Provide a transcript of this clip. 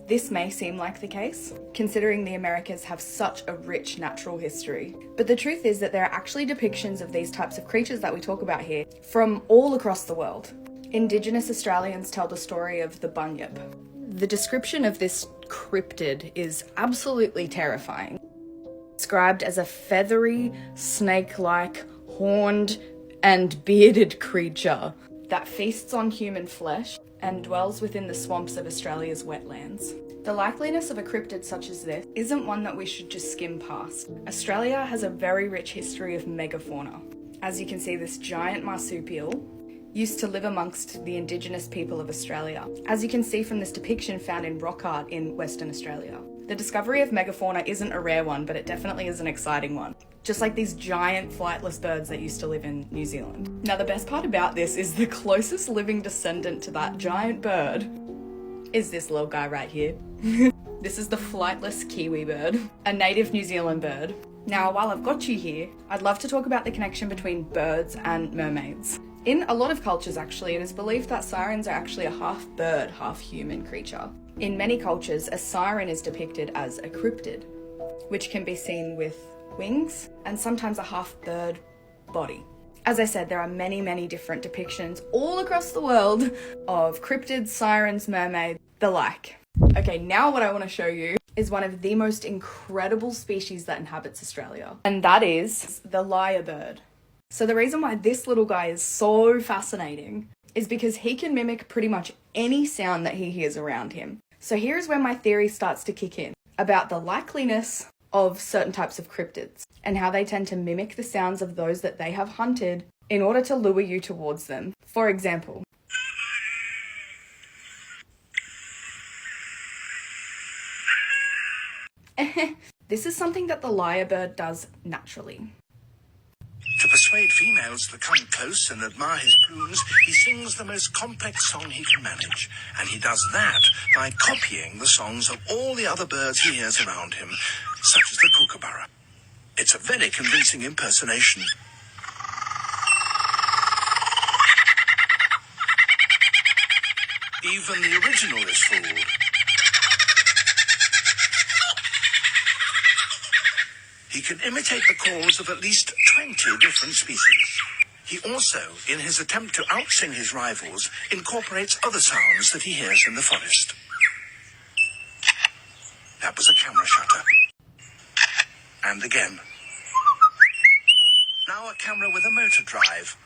This may seem like the case, considering the Americas have such a rich natural history. But the truth is that there are actually depictions of these types of creatures that we talk about here from all across the world. Indigenous Australians tell the story of the bunyip. The description of this cryptid is absolutely terrifying. Described as a feathery, snake-like, horned and bearded creature that feasts on human flesh and dwells within the swamps of Australia's wetlands. The likeliness of a cryptid such as this isn't one that we should just skim past. Australia has a very rich history of megafauna. As you can see, this giant marsupial used to live amongst the Indigenous people of Australia, as you can see from this depiction found in rock art in Western Australia. The discovery of megafauna isn't a rare one, but it definitely is an exciting one. Just like these giant flightless birds that used to live in New Zealand. Now, the best part about this is the closest living descendant to that giant bird is this little guy right here. This is the flightless kiwi bird, a native New Zealand bird. Now, while I've got you here, I'd love to talk about the connection between birds and mermaids. In a lot of cultures, actually, it is believed that sirens are actually a half bird, half human creature. In many cultures, a siren is depicted as a cryptid, which can be seen with wings and sometimes a half bird body. As I said, there are many, many different depictions all across the world of cryptids, sirens, mermaids, the like. Okay, now what I want to show you is one of the most incredible species that inhabits Australia, and that is the lyrebird. So the reason why this little guy is so fascinating is because he can mimic pretty much any sound that he hears around him. So here's where my theory starts to kick in about the likeliness of certain types of cryptids and how they tend to mimic the sounds of those that they have hunted in order to lure you towards them. For example, this is something that the lyrebird does naturally. To persuade females to come close and admire his plumes, he sings the most complex song he can manage. And he does that by copying the songs of all the other birds he hears around him, such as the kookaburra. It's a very convincing impersonation. Even the original is fooled. He can imitate the calls of at least 20 different species. He also, in his attempt to outsing his rivals, incorporates other sounds that he hears in the forest. That was a camera shutter. And again. Now a camera with a motor drive.